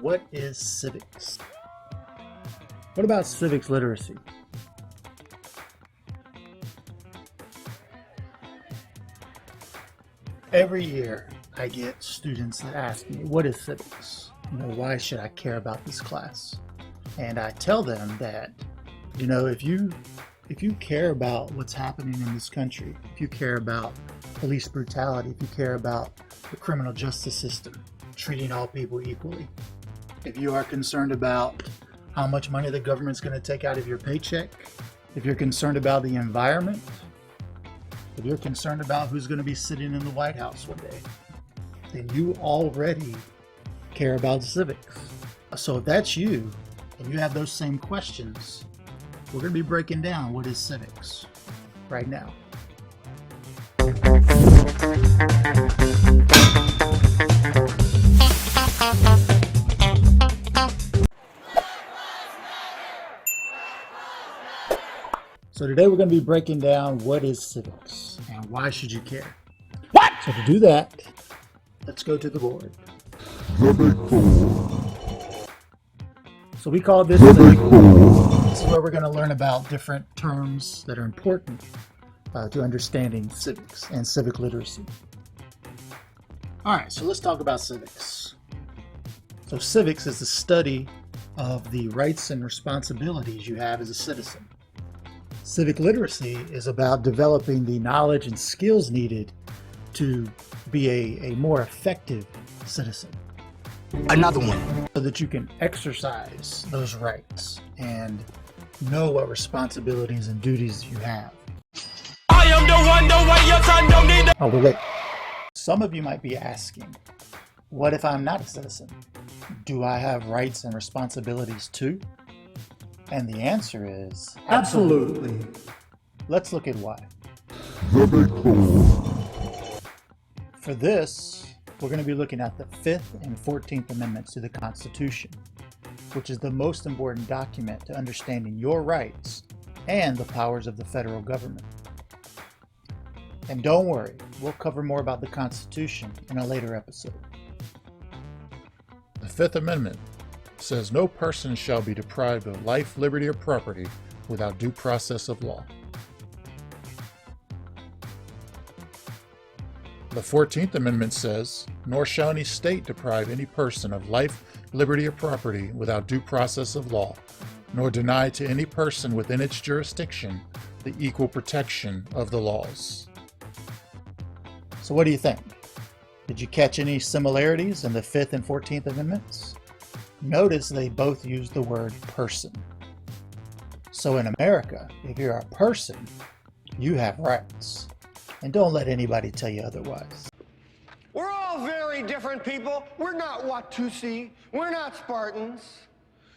What is civics? What about civics literacy? Every year I get students that ask me, what is civics? Why should I care about this class? And I tell them that, if you care about what's happening in this country, if you care about police brutality, if you care about the criminal justice system, treating all people equally, if you are concerned about how much money the government's going to take out of your paycheck, if you're concerned about the environment, if you're concerned about who's going to be sitting in the White House one day, then you already care about civics. So if that's you, and you have those same questions, we're going to be breaking down what is civics right now. So today we're going to be breaking down what is civics and why should you care. What? So to do that, let's go to the board. So we call this Civic. This is where we're going to learn about different terms that are important to understanding civics and civic literacy. All right, so let's talk about civics. So civics is the study of the rights and responsibilities you have as a citizen. Civic literacy is about developing the knowledge and skills needed to be a more effective citizen. Another one. So that you can exercise those rights and know what responsibilities and duties you have. I am the one, the way your son don't need to. Oh, but wait. Some of you might be asking, what if I'm not a citizen? Do I have rights and responsibilities too? And the answer is absolutely. Let's look at why. For this, we're going to be looking at the 5th and 14th Amendments to the Constitution, which is the most important document to understanding your rights and the powers of the federal government. And don't worry, we'll cover more about the Constitution in a later episode. The Fifth Amendment says no person shall be deprived of life, liberty, or property without due process of law. The 14th Amendment says, nor shall any state deprive any person of life, liberty, or property without due process of law, nor deny to any person within its jurisdiction the equal protection of the laws. So what do you think? Did you catch any similarities in the 5th and 14th Amendments? Notice they both use the word person. So in America, if you're a person, you have rights. And don't let anybody tell you otherwise. We're all very different people. We're not Watusi. We're not Spartans.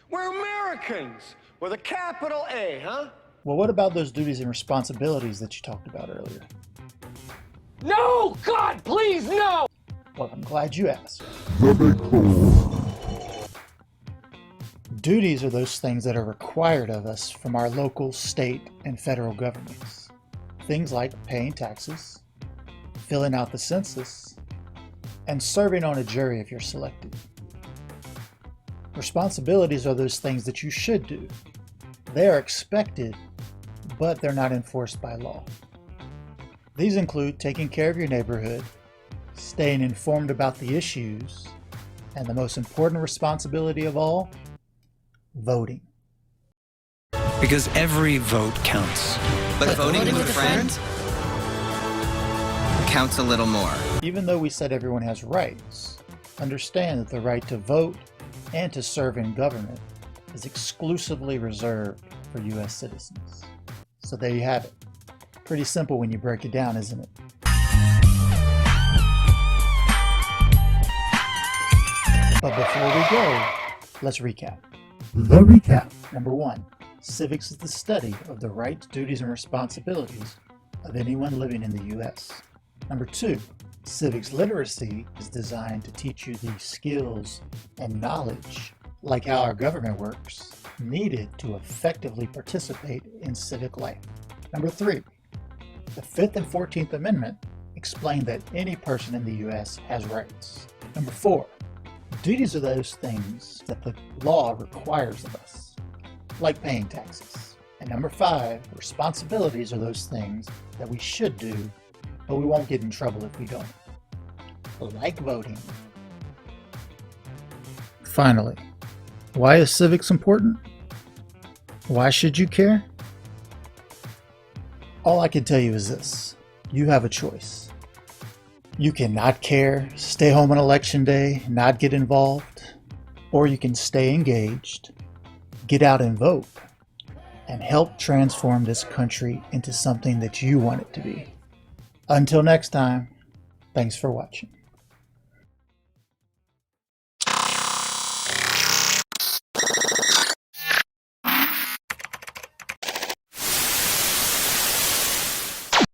We're Americans with a capital A, huh? Well, what about those duties and responsibilities that you talked about earlier? No! God, please, no! Well, I'm glad you asked. Duties are those things that are required of us from our local, state, and federal governments. Things like paying taxes, filling out the census, and serving on a jury if you're selected. Responsibilities are those things that you should do. They are expected, but they're not enforced by law. These include taking care of your neighborhood, staying informed about the issues, and the most important responsibility of all, voting. Because every vote counts. But voting with a friend counts a little more. Even though we said everyone has rights, understand that the right to vote and to serve in government is exclusively reserved for U.S. citizens. So there you have it. Pretty simple when you break it down, isn't it? But before we go, let's recap. The recap. Number 1, civics is the study of the rights, duties, and responsibilities of anyone living in the U.S. Number 2, civics literacy is designed to teach you the skills and knowledge, like how our government works, needed to effectively participate in civic life. Number 3, the 5th and 14th Amendment explain that any person in the U.S. has rights. Number 4, Duties are those things that the law requires of us, like paying taxes. And number 5, responsibilities are those things that we should do, but we won't get in trouble if we don't, like voting. Finally, why is civics important? Why should you care? All I can tell you is this: you have a choice. You can not care, stay home on election day, not get involved, or you can stay engaged, get out and vote, and help transform this country into something that you want it to be. Until next time, thanks for watching.